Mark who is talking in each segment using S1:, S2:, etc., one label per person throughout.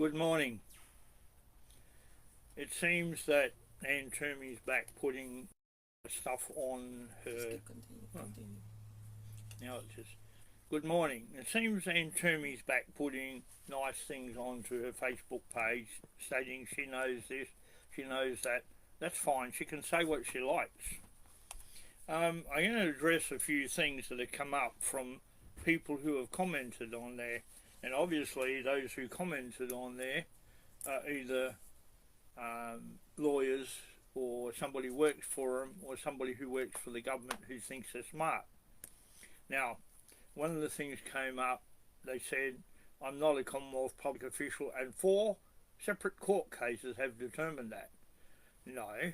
S1: Good morning. It seems that Anne Toomey's back putting stuff on her.
S2: Continue.
S1: Now it's just good morning. It seems Anne Toomey's back putting nice things onto her Facebook page, stating she knows this, she knows that. That's fine. She can say what she likes. I'm going to address a few things that have come up from people who have commented on there, and obviously those who commented on there are either lawyers or somebody who works for them or somebody who works for the government who thinks they're smart. Now, one of the things came up, they said, I'm not a Commonwealth public official, and 4 separate court cases have determined that. No,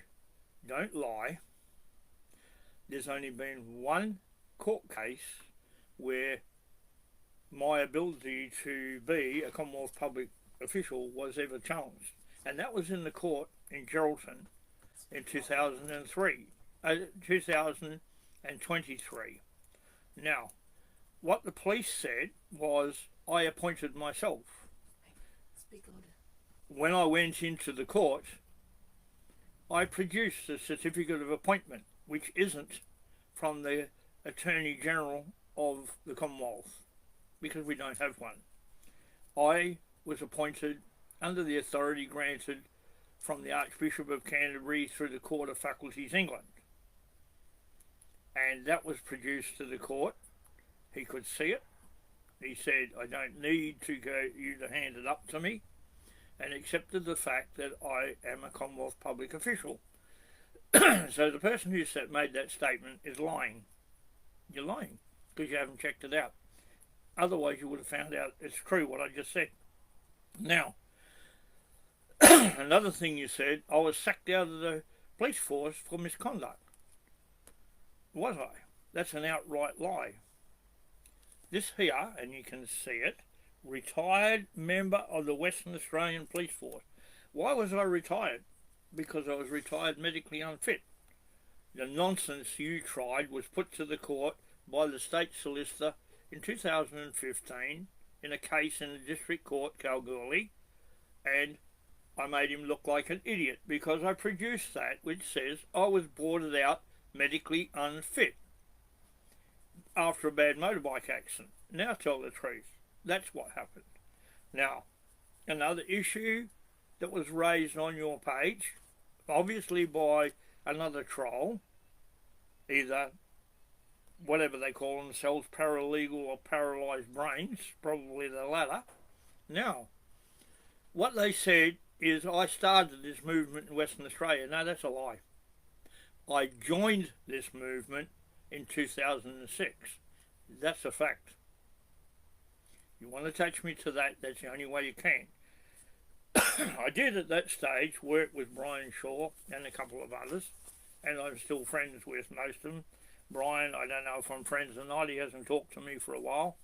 S1: don't lie. There's only been one court case where my ability to be a Commonwealth public official was ever challenged, and that was in the court in Geraldton in 2023. Now, what the police said was I appointed myself.
S2: Speak louder.
S1: When I went into the court, I produced a certificate of appointment, which isn't from the Attorney General of the Commonwealth, because we don't have one. I was appointed under the authority granted from the Archbishop of Canterbury through the Court of Faculties England. And that was produced to the court. He could see it. He said, I don't need to go you to hand it up to me, and accepted the fact that I am a Commonwealth public official. So the person who made that statement is lying. You're lying because you haven't checked it out. Otherwise you would have found out it's true what I just said. Now, another thing you said, I was sacked out of the police force for misconduct. Was I? That's an outright lie. This here, and you can see it, retired member of the Western Australian Police Force. Why was I retired? Because I was retired medically unfit. The nonsense you tried was put to the court by the State Solicitor in 2015 in a case in the District Court, Kalgoorlie, and I made him look like an idiot because I produced that which says I was boarded out medically unfit after a bad motorbike accident. Now tell the truth. That's what happened. Now, another issue that was raised on your page, obviously by another troll, either whatever they call themselves, paralegal or paralysed brains, probably the latter. Now, what they said is I started this movement in Western Australia. No, that's a lie. I joined this movement in 2006. That's a fact. You want to attach me to that, that's the only way you can. I did at that stage work with Brian Shaw and a couple of others, and I'm still friends with most of them. Brian, I don't know if I'm friends or not, he hasn't talked to me for a while.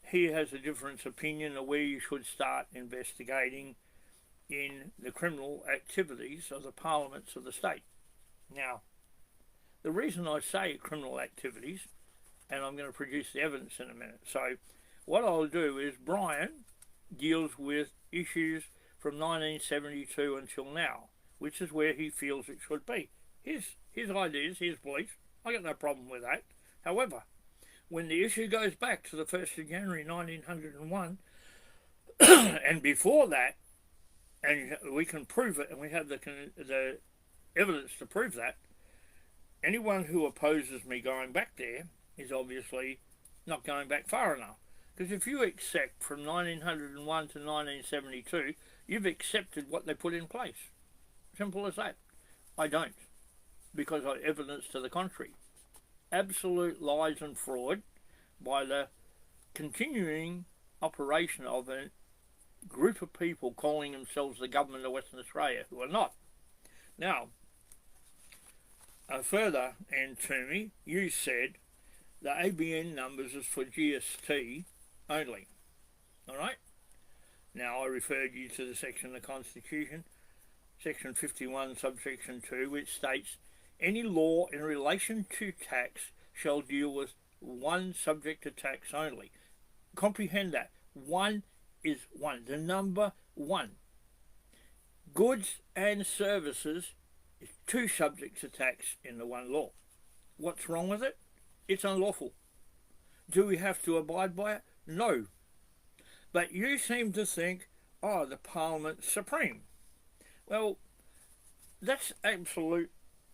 S1: He has a different opinion of where you should start investigating in the criminal activities of the parliaments of the state. Now, the reason I say criminal activities, and I'm going to produce the evidence in a minute, so what I'll do is Brian deals with issues from 1972 until now, which is where he feels it should be. His ideas, his beliefs, I got no problem with that. However, when the issue goes back to the 1st of January 1901, and before that, and we can prove it, and we have the evidence to prove that, anyone who opposes me going back there is obviously not going back far enough. Because if you accept from 1901 to 1972, you've accepted what they put in place. Simple as that. I don't, because I evidence to the contrary. Absolute lies and fraud by the continuing operation of a group of people calling themselves the government of Western Australia, who are not. Now, further, and to me, you said the ABN numbers is for GST only. Alright? Now I referred you to the section of the Constitution, section 51, subsection 2, which states, any law in relation to tax shall deal with one subject to tax only. Comprehend that. One is one, the number one. Goods and services is two subjects of tax in the one law. What's wrong with it? It's unlawful. Do we have to abide by it? No. But you seem to think, oh, the Parliament's supreme. Well, that's an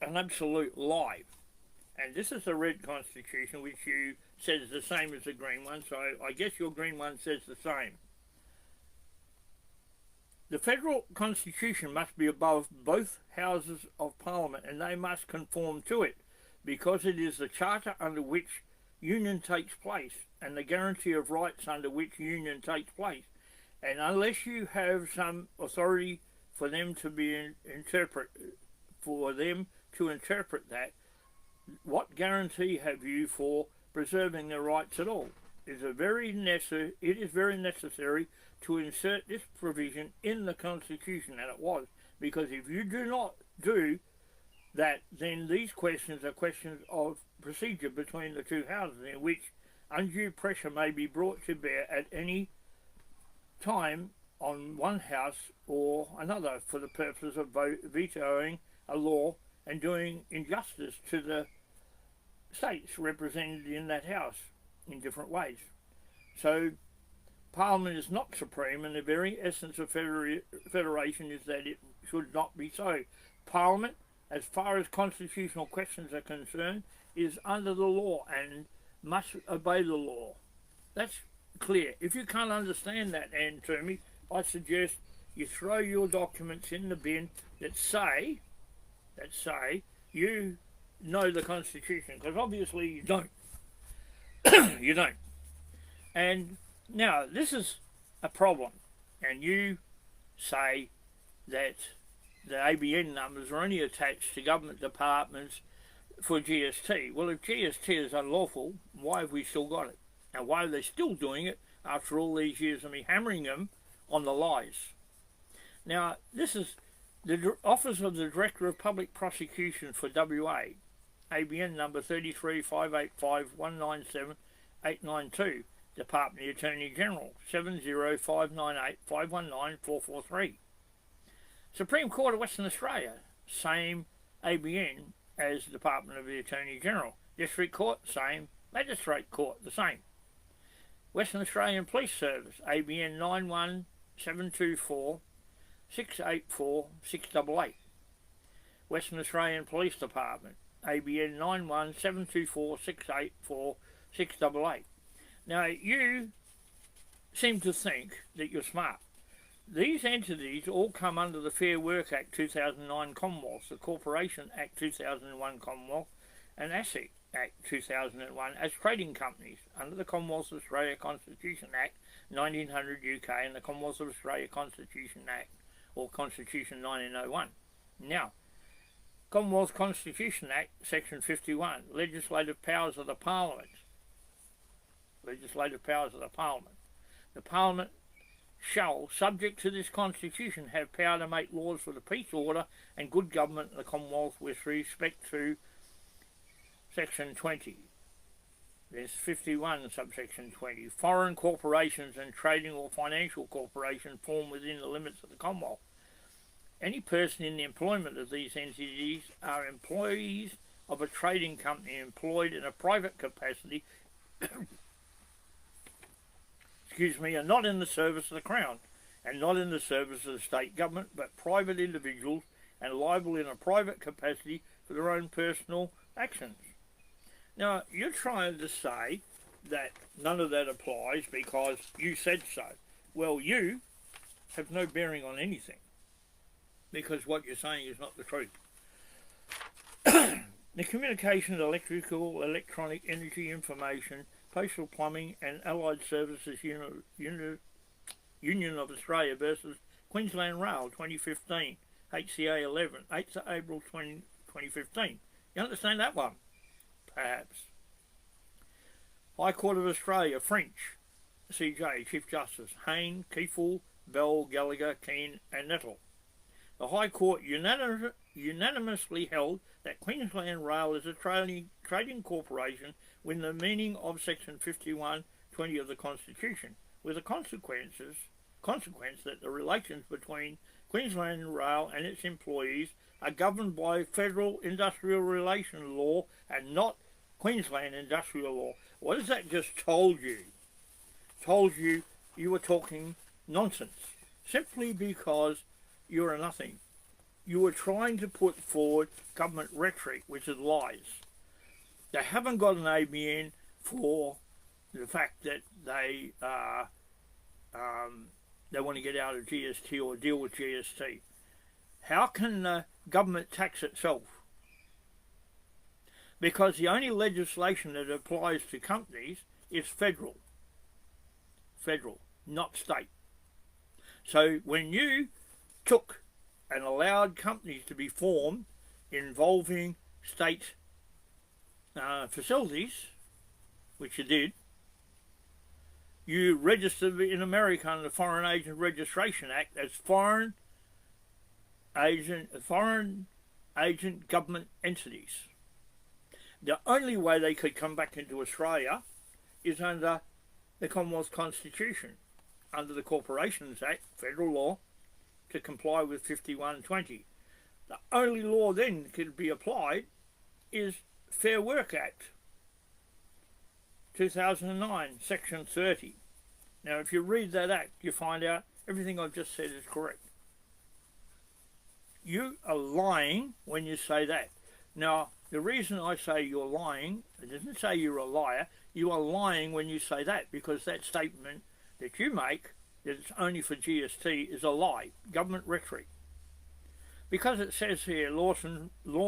S1: absolute lie. And this is the red constitution, which you says the same as the green one, so I guess your green one says the same. The federal constitution must be above both houses of Parliament, and they must conform to it, because it is the charter under which union takes place, and the guarantee of rights under which union takes place. And unless you have some authority for them to interpret that, what guarantee have you for preserving the rights at all? It is very necessary to insert this provision in the Constitution, and it was, because if you do not do that, then these questions are questions of procedure between the two houses, in which undue pressure may be brought to bear at any time on one house or another for the purpose of vetoing a law and doing injustice to the states represented in that house in different ways. So Parliament is not supreme, and the very essence of federation is that it should not be so. Parliament, as far as constitutional questions are concerned, is under the law and must obey the law. That's clear. If you can't understand that, Anne Toomey, I suggest you throw your documents in the bin that say you know the Constitution, because obviously you don't. You don't. And now, this is a problem, and you say that the ABN numbers are only attached to government departments for GST. Well, if GST is unlawful, why have we still got it? And why are they still doing it after all these years of me hammering them on the lies? Now, this is the Office of the Director of Public Prosecution for WA, ABN number 33585197-892, Department of the Attorney General, 70598519443. Supreme Court of Western Australia, same ABN as Department of the Attorney General. District Court, same. Magistrate Court, the same. Western Australian Police Service, ABN 91724 684 688. Western Australian Police Department, ABN 91724 684 688. Now, you seem to think that you're smart. These entities all come under the Fair Work Act 2009 Commonwealth, the Corporation Act 2001 Commonwealth, and ASIC Act 2001 as trading companies under the Commonwealth of Australia Constitution Act 1900 UK and the Commonwealth of Australia Constitution Act, or Constitution 1901. Now, Commonwealth Constitution Act, Section 51, Legislative Powers of the Parliament. Legislative Powers of the Parliament. The Parliament shall, subject to this Constitution, have power to make laws for the peace, order and good government of the Commonwealth with respect to Section 20. There's 51, subsection 20. Foreign corporations and trading or financial corporations formed within the limits of the Commonwealth. Any person in the employment of these entities are employees of a trading company employed in a private capacity are not in the service of the Crown and not in the service of the state government, but private individuals and liable in a private capacity for their own personal actions. Now, you're trying to say that none of that applies because you said so. Well, you have no bearing on anything because what you're saying is not the truth. The communication, electrical, electronic, energy, information, postal, plumbing and allied services Union of Australia versus Queensland Rail 2015, HCA 11, 8th of April 2015. You understand that one? Perhaps. High Court of Australia, French, CJ, Chief Justice, Hayne, Kiefel, Bell, Gallagher, Keane and Nettle. The High Court unanimously held that Queensland Rail is a trading corporation within the meaning of Section 51(20) of the Constitution, with the consequences consequence that the relations between Queensland Rail and its employees are governed by federal industrial relations law and not Queensland industrial law. What has that just told you? Told you you were talking nonsense, simply because you're a nothing. You were trying to put forward government rhetoric, which is lies. They haven't got an ABN for the fact that they want to get out of GST or deal with GST. How can the government tax itself? Because the only legislation that applies to companies is federal, not state. So when you took and allowed companies to be formed involving state facilities, which you did, you registered in America under the Foreign Agent Registration Act as foreign agent government entities. The only way they could come back into Australia is under the Commonwealth Constitution, under the Corporations Act, federal law, to comply with 5120. The only law then that could be applied is Fair Work Act, 2009, Section 30. Now, if you read that act, you find out everything I've just said is correct. You are lying when you say that. Now, the reason I say you're lying, it doesn't say you're a liar, you are lying when you say that, because that statement that you make, that it's only for GST, is a lie, government rhetoric. Because it says here, law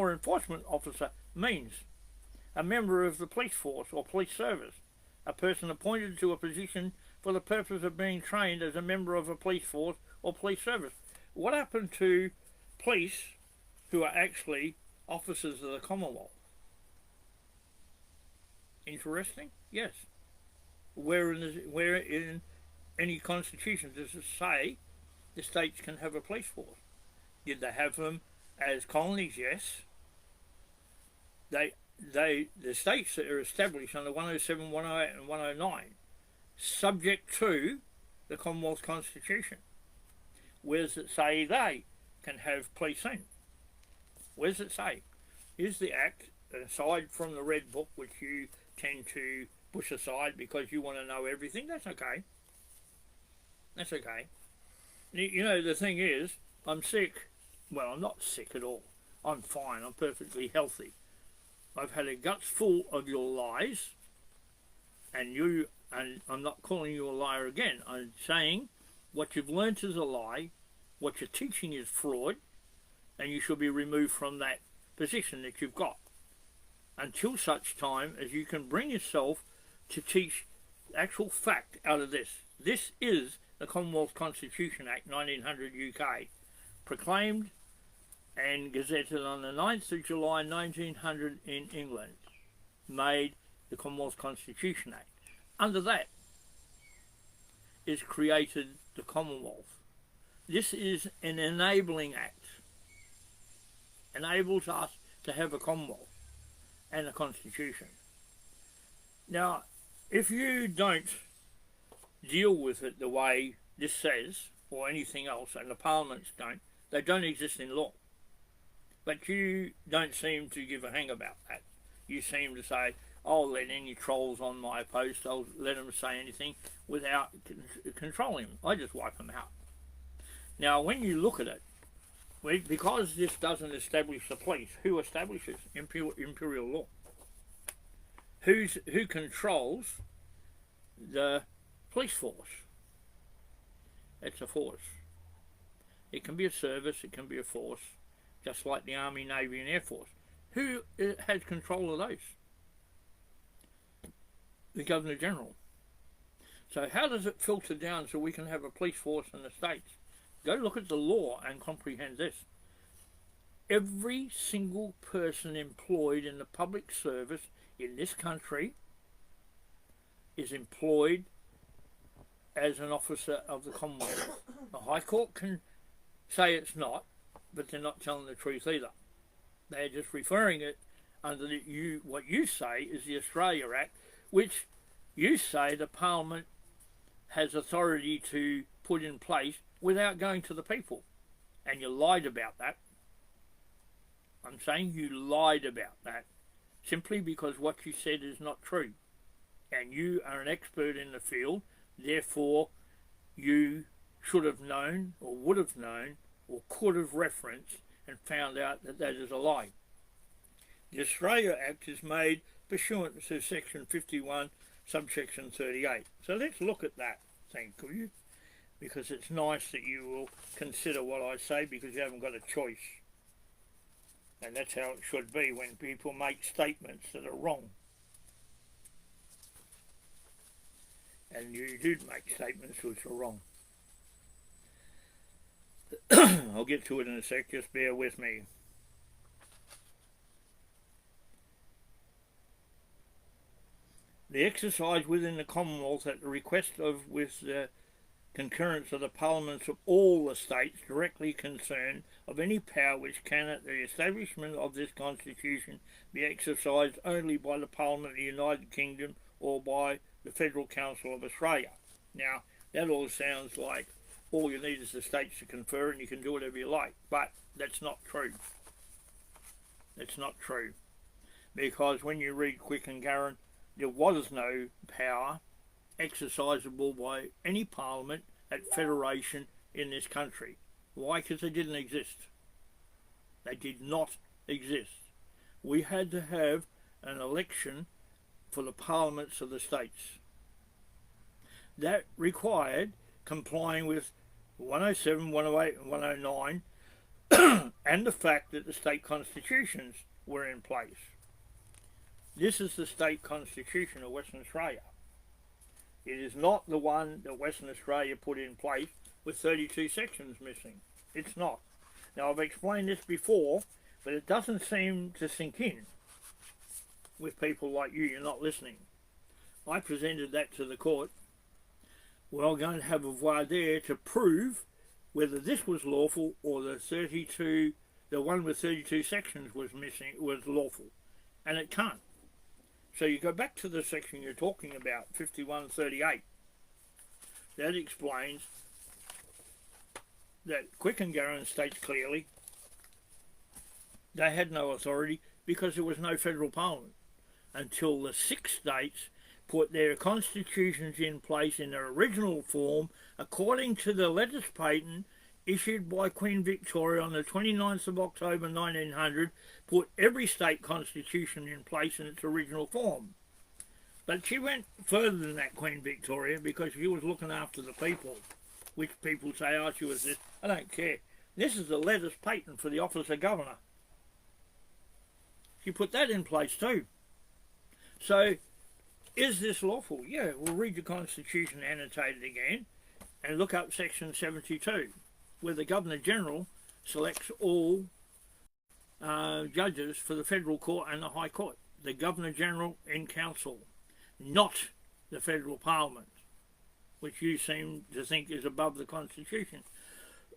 S1: enforcement officer means a member of the police force or police service, a person appointed to a position for the purpose of being trained as a member of a police force or police service. What happened to police who are actually officers of the Commonwealth? Interesting? Yes. Where in any constitution does it say the states can have a police force? Did they have them as colonies? Yes. The states that are established under 107, 108 and 109, subject to the Commonwealth Constitution. Where does it say they can have police in? Where does it say? Here's the Act, aside from the Red Book, which you tend to push aside because you want to know everything. That's okay. That's okay. You know, the thing is, I'm sick. Well, I'm not sick at all. I'm fine. I'm perfectly healthy. I've had a guts full of your lies, and I'm not calling you a liar again. I'm saying what you've learnt is a lie, what you're teaching is fraud, and you should be removed from that position that you've got until such time as you can bring yourself to teach actual fact out of this. This is the Commonwealth Constitution Act 1900 UK, proclaimed and gazetted on the 9th of July 1900 in England, made the Commonwealth Constitution Act. Under that is created the Commonwealth. This is an enabling act, enables us to have a Commonwealth and a Constitution. Now, if you don't deal with it the way this says, or anything else, and the parliaments don't, they don't exist in law. But you don't seem to give a hang about that. You seem to say, I'll let any trolls on my post, I'll let them say anything without controlling them. I just wipe them out. Now, when you look at it, because this doesn't establish the police, who establishes imperial law? Who controls the police force? It's a force. It can be a service, it can be a force, just like the Army, Navy and Air Force. Who has control of those? The Governor General. So how does it filter down so we can have a police force in the States? Go look at the law and comprehend this. Every single person employed in the public service in this country is employed as an officer of the Commonwealth. The High Court can say it's not, but they're not telling the truth either. They're just referring it under what you say is the Australia Act, which you say the Parliament has authority to put in place without going to the people. And you lied about that. I'm saying you lied about that simply because what you said is not true. And you are an expert in the field, therefore you should have known or would have known or could have referenced and found out that that is a lie. The Australia Act is made pursuant to section 51 subsection 38. So let's look at that, thank you, because it's nice that you will consider what I say because you haven't got a choice. And that's how it should be when people make statements that are wrong. And you do make statements which are wrong. I'll get to it in a sec, just bear with me. The exercise within the Commonwealth at the request of, with the concurrence of the parliaments of all the states directly concerned of any power which can at the establishment of this constitution be exercised only by the Parliament of the United Kingdom or by the Federal Council of Australia. Now, that all sounds like all you need is the states to confer and you can do whatever you like, but that's not true. That's not true. Because when you read Quick and Garran, there was no power exercisable by any parliament at federation in this country. Why? Because they didn't exist. They did not exist. We had to have an election for the parliaments of the states. That required complying with 107, 108 and 109 and the fact that the state constitutions were in place. This is the state constitution of Western Australia. It is not the one that Western Australia put in place with 32 sections missing. It's not. Now, I've explained this before, but it doesn't seem to sink in with people like you. You're not listening. I presented that to the court. We're going to have a voir dire to prove whether this was lawful or the one with 32 sections was missing was lawful, and it can't. So you go back to the section you're talking about, 5138. That explains that Quick and Garran states clearly they had no authority because there was no federal parliament until the 6 states put their constitutions in place in their original form according to the letters patent issued by Queen Victoria on the 29th of October 1900, put every state constitution in place in its original form. But she went further than that, Queen Victoria, because she was looking after the people, which people say, oh, she was this. I don't care. This is the letters patent for the office of governor. She put that in place too. So, is this lawful? Yeah, we'll read the Constitution annotated again and look up section 72. Where the Governor-General selects all judges for the Federal Court and the High Court. The Governor-General in Council, not the Federal Parliament, which you seem to think is above the Constitution.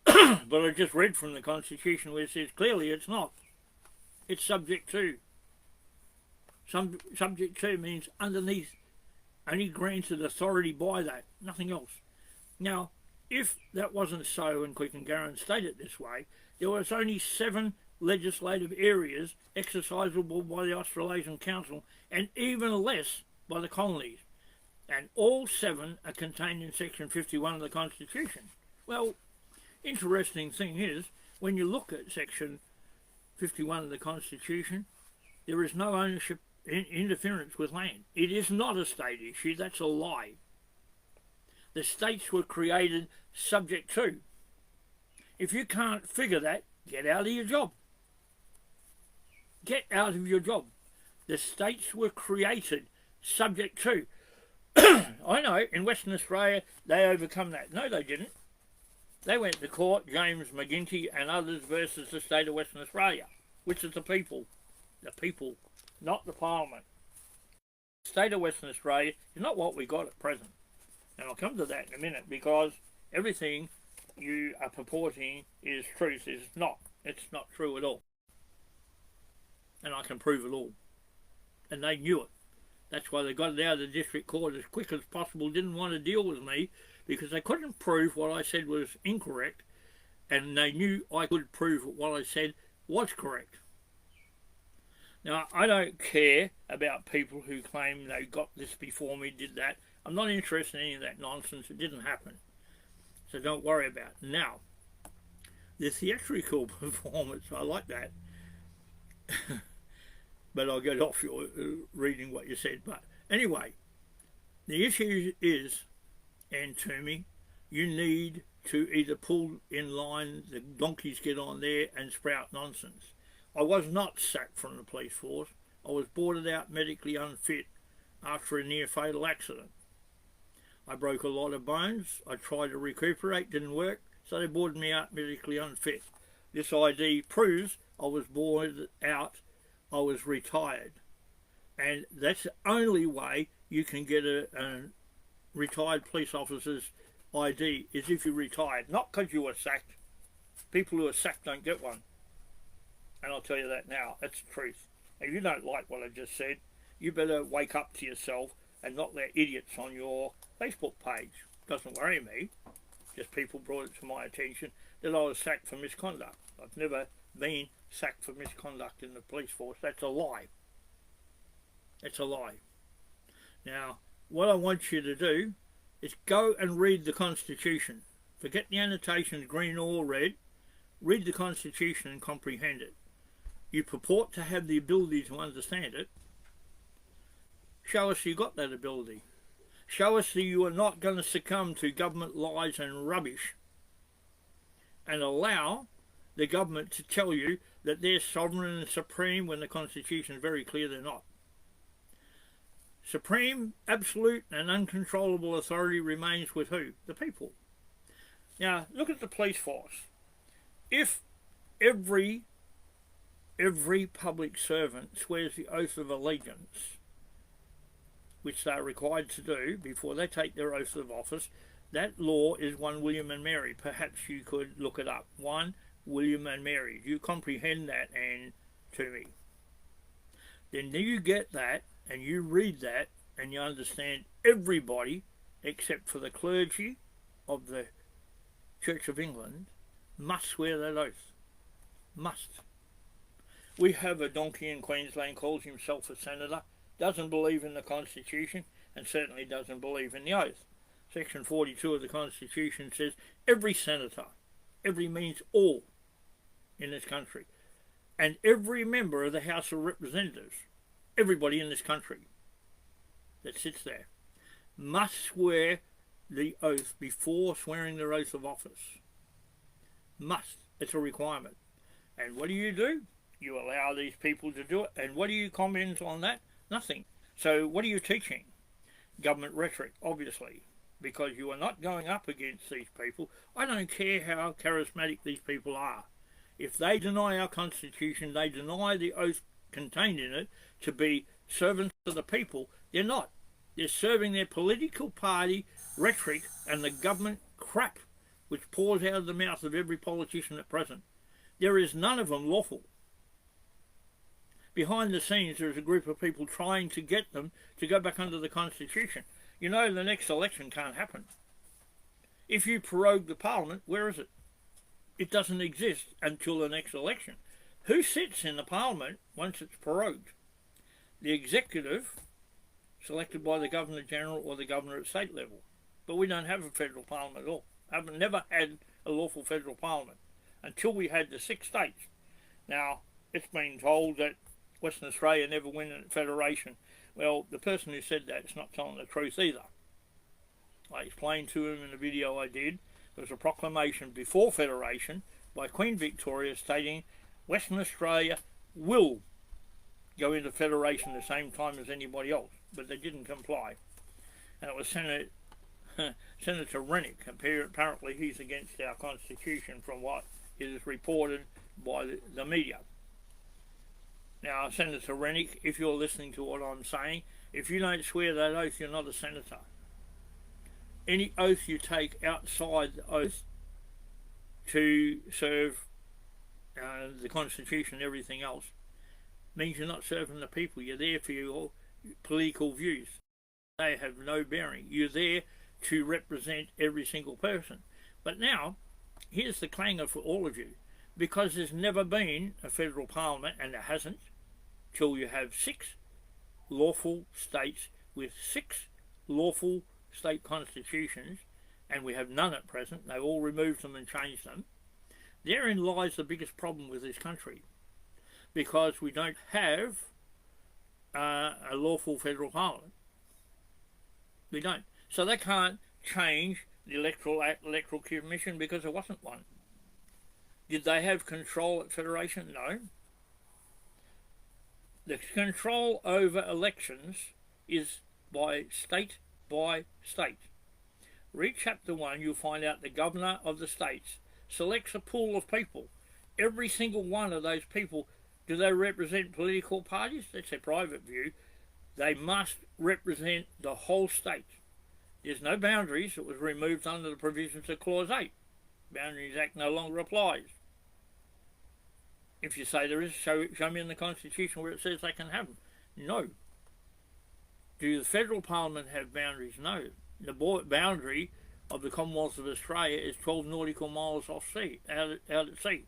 S1: But I just read from the Constitution where it says clearly it's not. It's subject to. Subject to means underneath, only granted authority by that, nothing else. Now, if that wasn't so and Quick and Garran stated it this way, there was only 7 legislative areas exercisable by the Australasian Council and even less by the colonies. And all 7 are contained in section 51 of the Constitution. Well, interesting thing is, when you look at section 51 of the Constitution, there is no ownership interference with land. It is not a state issue, that's a lie. The states were created subject to. If you can't figure that, get out of your job. Get out of your job. The states were created subject to. I know, in Western Australia, they overcome that. No, they didn't. They went to court, James McGinty and others versus the state of Western Australia, which is the people. The people, not the Parliament. The state of Western Australia is not what we got at present. And I'll come to that in a minute, because everything you are purporting is truth. It's not. It's not true at all. And I can prove it all. And they knew it. That's why they got it out of the district court as quick as possible, didn't want to deal with me because they couldn't prove what I said was incorrect, and they knew I could prove what I said was correct. Now, I don't care about people who claim they got this before me, did that. I'm not interested in any of that nonsense. It didn't happen. So don't worry about it. Now, the theatrical performance, I like that. But I'll get off your reading what you said. But anyway, the issue is, and to me, you need to either pull in line, the donkeys get on there and sprout nonsense. I was not sacked from the police force. I was boarded out medically unfit after a near fatal accident. I broke a lot of bones. I tried to recuperate, didn't work, so they boarded me out medically unfit. This ID proves I was boarded out, I was retired. And that's the only way you can get a retired police officer's ID, is if you're retired, not because you were sacked. People who are sacked don't get one. And I'll tell you that now, that's the truth. If you don't like what I just said, you better wake up to yourself and not let idiots on your Facebook page. Doesn't worry me, just people brought it to my attention that I was sacked for misconduct. I've never been sacked for misconduct in the police force. That's a lie. It's a lie. Now, what I want you to do is go and read the Constitution. Forget the annotations, green or red. Read the Constitution and comprehend it. You purport to have the ability to understand it. Show us you got that ability. Show us that you are not going to succumb to government lies and rubbish and allow the government to tell you that they're sovereign and supreme when the Constitution is very clear they're not. Supreme, absolute and uncontrollable authority remains with who? The people. Now, look at the police force. If every public servant swears the oath of allegiance, which they're required to do before they take their oath of office, that law is 1 William and Mary. Perhaps you could look it up. 1 William and Mary. Do you comprehend that, and to me? Then you get that, and you read that, and you understand everybody, except for the clergy of the Church of England, must swear that oath. Must. We have a donkey in Queensland, calls himself a senator, doesn't believe in the Constitution, and certainly doesn't believe in the oath. Section 42 of the Constitution says every senator, every means all in this country, and every member of the House of Representatives, everybody in this country that sits there, must swear the oath before swearing their oath of office. Must. It's a requirement. And what do? You allow these people to do it. And what do you comment on that? Nothing. So what are you teaching? Government rhetoric, obviously, because you are not going up against these people. I don't care how charismatic these people are. If they deny our Constitution, they deny the oath contained in it to be servants of the people. They're not. They're serving their political party rhetoric and the government crap which pours out of the mouth of every politician at present. There is none of them lawful. Behind the scenes, there's a group of people trying to get them to go back under the Constitution. You know the next election can't happen. If you prorogue the Parliament, where is it? It doesn't exist until the next election. Who sits in the Parliament once it's prorogued? The executive, selected by the Governor-General or the Governor at state level. But we don't have a federal Parliament at all. I've never had a lawful federal Parliament until we had the 6 states. Now, it's been told that Western Australia never win a federation. Well, the person who said that is not telling the truth either. I explained to him in the video I did, there was a proclamation before federation by Queen Victoria stating Western Australia will go into federation the same time as anybody else, but they didn't comply. And it was Senator Rennick. Apparently he's against our Constitution from what is reported by the media. Now, Senator Rennick, if you're listening to what I'm saying, if you don't swear that oath, you're not a senator. Any oath you take outside the oath to serve the Constitution and everything else means you're not serving the people. You're there for your political views. They have no bearing. You're there to represent every single person. But now, here's the clanger for all of you. Because there's never been a federal parliament, and there hasn't, till you have 6 lawful states with 6 lawful state constitutions, and we have none at present. They've all removed them and changed them. Therein lies the biggest problem with this country, because we don't have a lawful federal parliament. We don't. So they can't change the Electoral Commission because there wasn't one. Did they have control at Federation? No. The control over elections is by state. Read chapter 1, you'll find out the governor of the states selects a pool of people. Every single one of those people, do they represent political parties? That's their private view. They must represent the whole state. There's no boundaries. It was removed under the provisions of Clause 8. Boundaries Act no longer applies. If you say there is, show me in the Constitution where it says they can have them. No. Do the federal parliament have boundaries? No. The boundary of the Commonwealth of Australia is 12 nautical miles out at sea.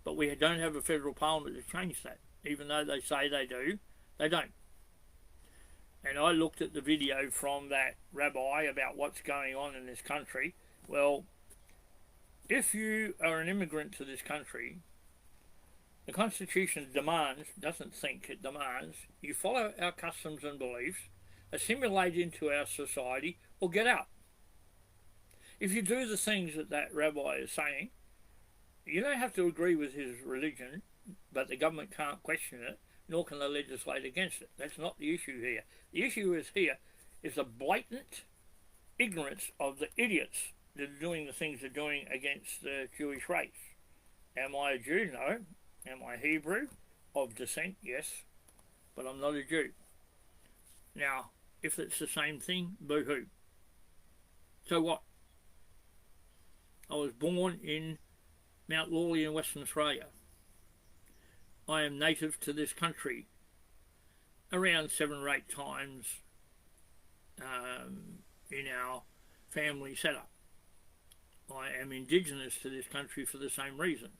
S1: But we don't have a federal parliament to change that. Even though they say they do, they don't. And I looked at the video from that rabbi about what's going on in this country. Well, if you are an immigrant to this country, the Constitution demands, doesn't think, it demands, you follow our customs and beliefs, assimilate into our society, or get out. If you do the things that that rabbi is saying, you don't have to agree with his religion, but the government can't question it, nor can they legislate against it. That's not the issue here. The issue is the blatant ignorance of the idiots that are doing the things they're doing against the Jewish race. Am I a Jew? No. Am I Hebrew? Of descent? Yes. But I'm not a Jew. Now, if it's the same thing, boo-hoo. So what? I was born in Mount Lawley in Western Australia. I am native to this country around 7 or 8 times in our family setup. I am indigenous to this country for the same reason,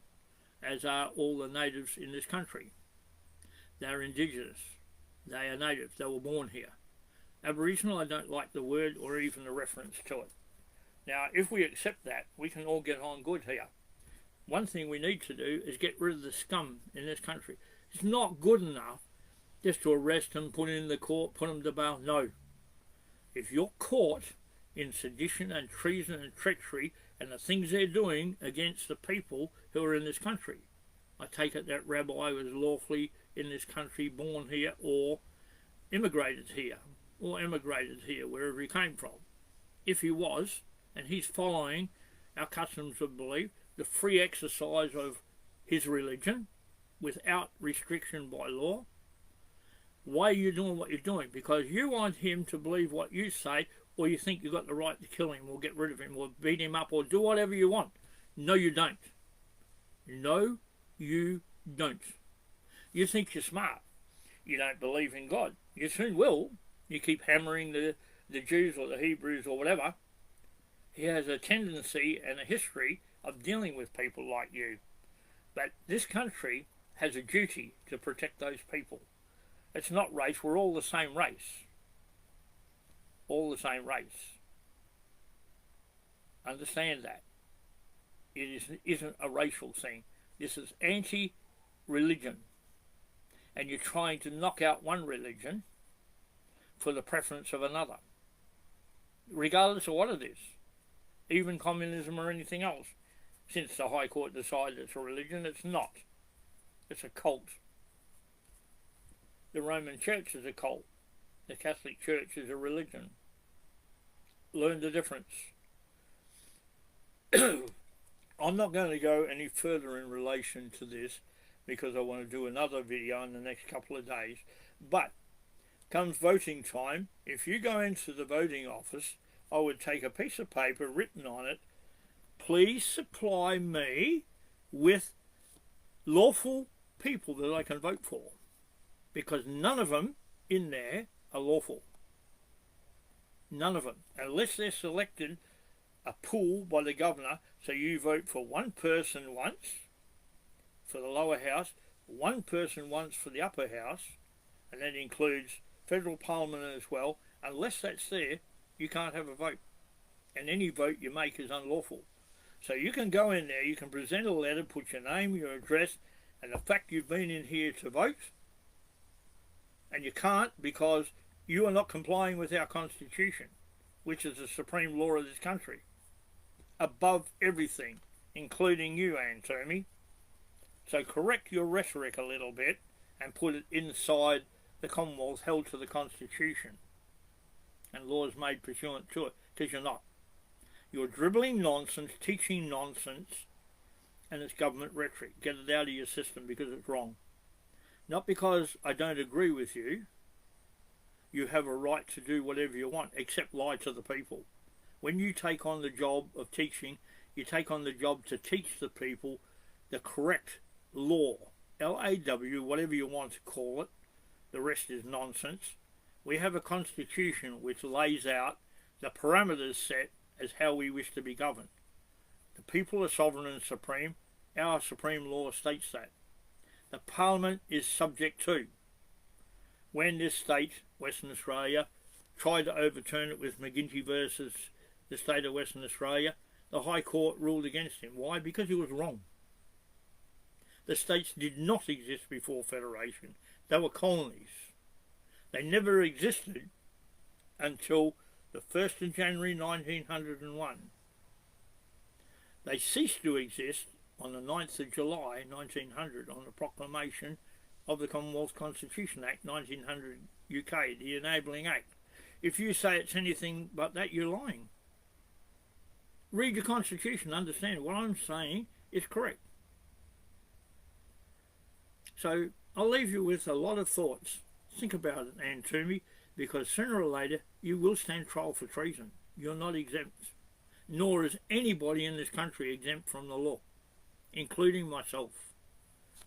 S1: as are all the natives in this country. They're indigenous. They are native. They were born here. Aboriginal, I don't like the word or even the reference to it. Now, if we accept that, we can all get on good here. One thing we need to do is get rid of the scum in this country. It's not good enough just to arrest them, put them in the court, put them to bail. No. If you're caught in sedition and treason and treachery and the things they're doing against the people who are in this country, I take it that rabbi was lawfully in this country, born here, or immigrated here, wherever he came from. If he was, and he's following our customs of belief, the free exercise of his religion without restriction by law, why are you doing what you're doing? Because you want him to believe what you say, or you think you've got the right to kill him or get rid of him or beat him up or do whatever you want. No, you don't. No, you don't. You think you're smart. You don't believe in God. You soon will. You keep hammering the Jews or the Hebrews or whatever. He has a tendency and a history of dealing with people like you. But this country has a duty to protect those people. It's not race. We're all the same race. All the same race. Understand that. It isn't a racial thing. This is anti-religion. And you're trying to knock out one religion for the preference of another, regardless of what it is, even communism or anything else. Since the High Court decided it's a religion, it's not. It's a cult. The Roman Church is a cult. The Catholic Church is a religion. Learn the difference. I'm not going to go any further in relation to this because I want to do another video in the next couple of days. But comes voting time, if you go into the voting office, I would take a piece of paper written on it, please supply me with lawful people that I can vote for. Because none of them in there are lawful. None of them. Unless they're selected a pool by the governor, so you vote for one person once for the lower house, one person once for the upper house, and that includes federal parliament as well. Unless that's there, you can't have a vote. And any vote you make is unlawful. So you can go in there, you can present a letter, put your name, your address, and the fact you've been in here to vote, and you can't because you are not complying with our Constitution, which is the supreme law of this country, above everything, including you, Ann Toomey. So correct your rhetoric a little bit and put it inside the Commonwealth held to the Constitution and laws made pursuant to it, because you're not. You're dribbling nonsense, teaching nonsense, and it's government rhetoric. Get it out of your system because it's wrong. Not because I don't agree with you. You have a right to do whatever you want, except lie to the people. When you take on the job of teaching, you take on the job to teach the people the correct law. L-A-W, whatever you want to call it. The rest is nonsense. We have a constitution which lays out the parameters set as how we wish to be governed. The people are sovereign and supreme. Our supreme law states that. The Parliament is subject to. When this state, Western Australia, tried to overturn it with McGuinty versus the state of Western Australia, the High Court ruled against him. Why? Because he was wrong. The states did not exist before Federation. They were colonies. They never existed until the 1st of January 1901. They ceased to exist on the 9th of July 1900 on the proclamation of the Commonwealth Constitution Act 1900 UK, the Enabling Act. If you say it's anything but that, you're lying. Read your Constitution, understand what I'm saying is correct. So I'll leave you with a lot of thoughts. Think about it, Ann Toomey, because sooner or later you will stand trial for treason. You're not exempt, nor is anybody in this country exempt from the law, including myself.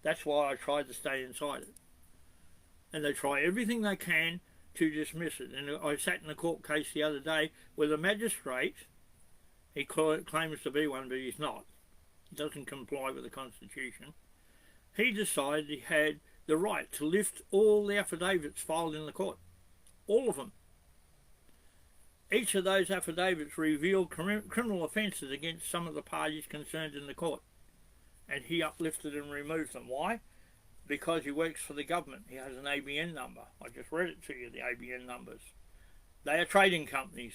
S1: That's why I tried to stay inside it. And they try everything they can to dismiss it. And I sat in a court case the other day where the magistrate, he claims to be one, but he's not. He doesn't comply with the Constitution. He decided he had the right to lift all the affidavits filed in the court. All of them. Each of those affidavits revealed criminal offences against some of the parties concerned in the court. And he uplifted and removed them. Why? Because he works for the government. He has an ABN number. I just read it to you, the ABN numbers. They are trading companies.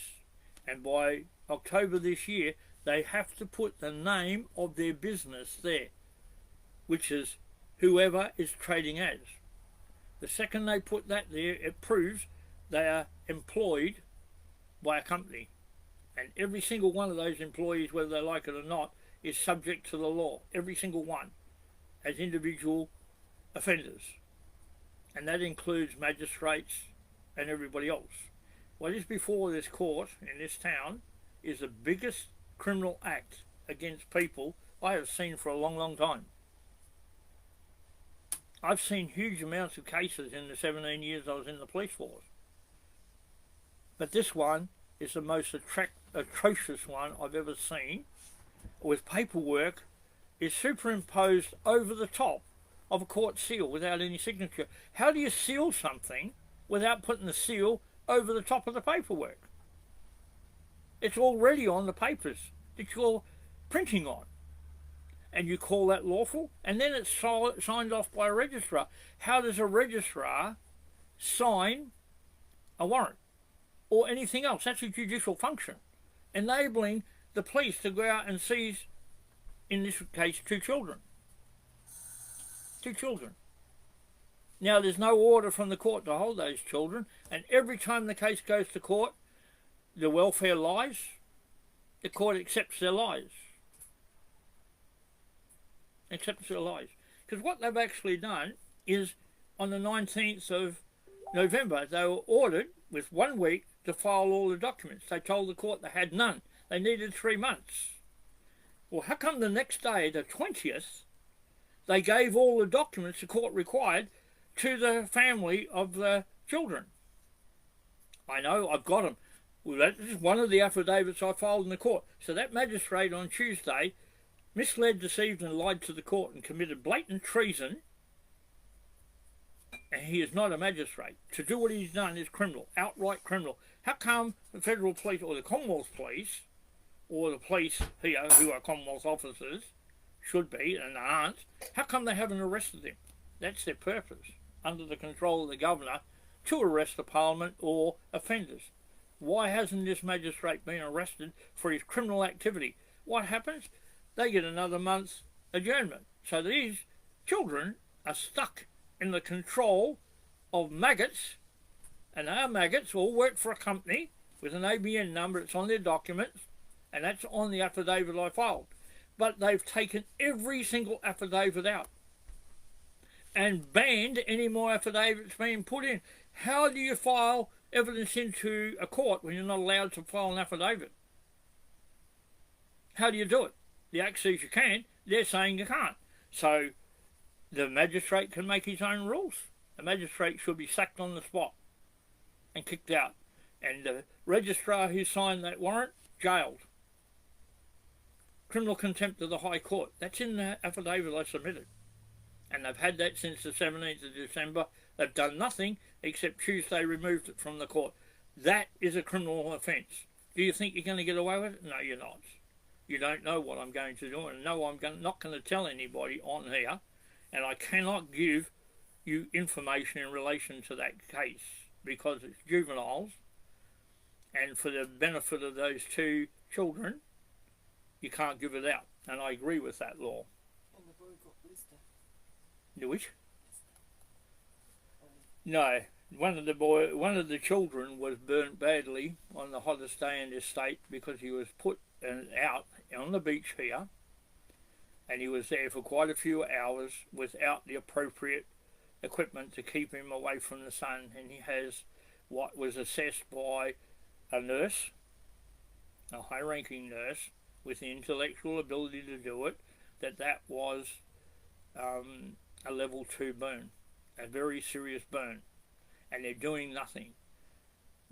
S1: And by October this year, they have to put the name of their business there, which is whoever is trading as. The second they put that there, it proves they are employed by a company. And every single one of those employees, whether they like it or not, is subject to the law. Every single one, as individual offenders. And that includes magistrates and everybody else. What is before this court in this town is the biggest criminal act against people I have seen for a long, long time. I've seen huge amounts of cases in the 17 years I was in the police force. But this one is the most atrocious one I've ever seen, with paperwork is superimposed over the top of a court seal without any signature. How do you seal something without putting the seal over the top of the paperwork? It's already on the papers that you're printing on. And you call that lawful? And then it's signed off by a registrar. How does a registrar sign a warrant or anything else? That's a judicial function, enabling the police to go out and seize, in this case, two children. Two children. Now, there's no order from the court to hold those children, and every time the case goes to court, the welfare lies, the court accepts their lies. Accepts their lies. Because what they've actually done is, on the 19th of November, they were ordered with 1 week to file all the documents. They told the court they had none. They needed 3 months. Well, how come the next day, the 20th, they gave all the documents the court required to the family of the children? I know, I've got them. Well, that is one of the affidavits I filed in the court. So that magistrate on Tuesday misled, deceived and lied to the court and committed blatant treason, and he is not a magistrate. To do what he's done is criminal, outright criminal. How come the federal police or the Commonwealth police or the police here, who are Commonwealth officers, should be and aren't, how come they haven't arrested them? That's their purpose, under the control of the governor, to arrest the parliament or offenders. Why hasn't this magistrate been arrested for his criminal activity? What happens? They get another month's adjournment. So these children are stuck in the control of maggots, and our maggots all work for a company with an ABN number. It's on their documents, and that's on the affidavit I filed. But they've taken every single affidavit out and banned any more affidavits being put in. How do you file evidence into a court when you're not allowed to file an affidavit? How do you do it? The Act says you can, they're saying you can't. So the magistrate can make his own rules. The magistrate should be sacked on the spot and kicked out. And the registrar who signed that warrant, jailed. Criminal contempt of the High Court. That's in the affidavit I submitted. And they've had that since the 17th of December. They've done nothing except Tuesday removed it from the court. That is a criminal offence. Do you think you're going to get away with it? No, you're not. You don't know what I'm going to do, and no, I'm not going to tell anybody on here, and I cannot give you information in relation to that case because it's juveniles, and for the benefit of those two children, you can't give it out, and I agree with that law.
S2: And the boy got blister.
S1: Which? No, one of the children was burnt badly on the hottest day in this state because he was put out on the beach here, and he was there for quite a few hours without the appropriate equipment to keep him away from the sun, and he has what was assessed by a nurse, a high-ranking nurse with the intellectual ability to do it, that was a level 2 burn, a very serious burn, and they're doing nothing.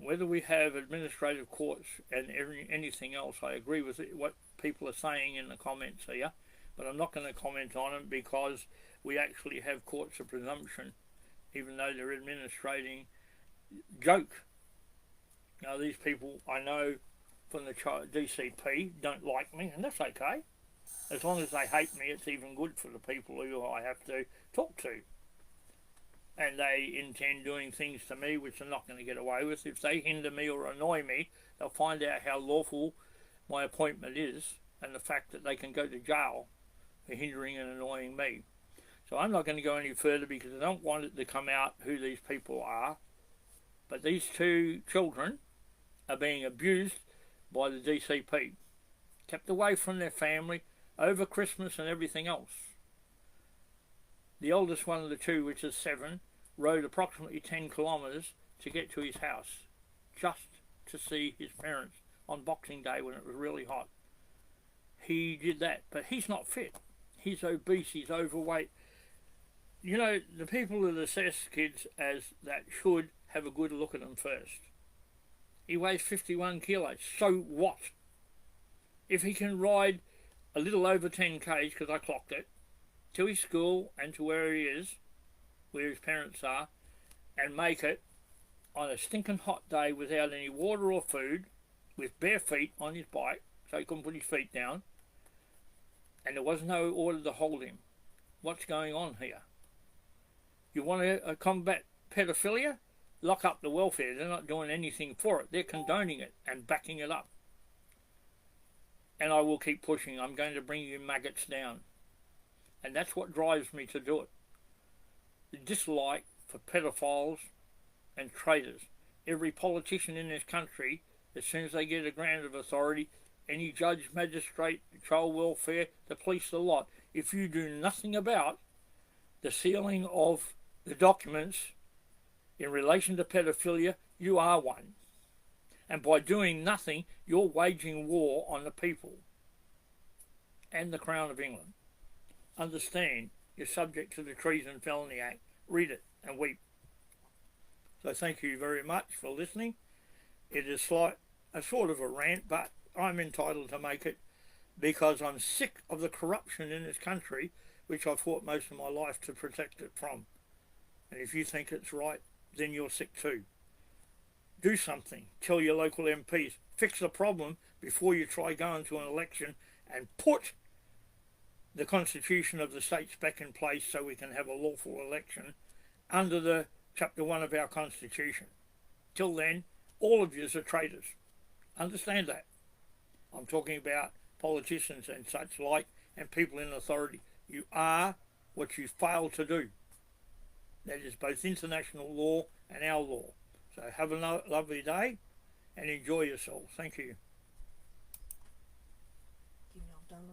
S1: Whether we have administrative courts and anything else, I agree with what people are saying in the comments here, but I'm not going to comment on it because we actually have courts of presumption, even though they're administrating joke. Now, these people I know from the DCP don't like me, and that's okay. As long as they hate me, it's even good for the people who I have to talk to. And they intend doing things to me which they're not going to get away with. If they hinder me or annoy me, they'll find out how lawful my appointment is and the fact that they can go to jail for hindering and annoying me. So I'm not going to go any further because I don't want it to come out who these people are. But these two children are being abused by the DCP, kept away from their family over Christmas and everything else. The oldest one of the two, which is 7, rode approximately 10 kilometres to get to his house just to see his parents on Boxing Day when it was really hot. He did that, but he's not fit. He's obese, he's overweight. You know, the people that assess kids as that should have a good look at them first. He weighs 51 kilos, so what? If he can ride a little over 10 k's, because I clocked it, to his school and to where he is, where his parents are, and make it on a stinking hot day without any water or food, with bare feet on his bike, so he couldn't put his feet down, and there was no order to hold him. What's going on here? You want to combat pedophilia? Lock up the welfare. They're not doing anything for it. They're condoning it and backing it up. And I will keep pushing. I'm going to bring you maggots down. And that's what drives me to do it. The dislike for pedophiles and traitors. Every politician in this country, as soon as they get a grant of authority, any judge, magistrate, child welfare, the police, the lot, if you do nothing about the sealing of the documents in relation to pedophilia, you are one. And by doing nothing, you're waging war on the people and the Crown of England. Understand, you're subject to the Treason Felony Act. Read it and weep. So thank you very much for listening. It is like a sort of a rant, but I'm entitled to make it because I'm sick of the corruption in this country, which I've fought most of my life to protect it from. And if you think it's right, then you're sick too. Do something. Tell your local MPs. Fix the problem before you try going to an election, and put the constitution of the states back in place so we can have a lawful election under the chapter 1 of our constitution. Till then, all of you are traitors. Understand that. I'm talking about politicians and such like, and people in authority. You are what you fail to do. That is both international law and our law. So have a lovely day and enjoy yourselves. Thank you.
S2: You know, done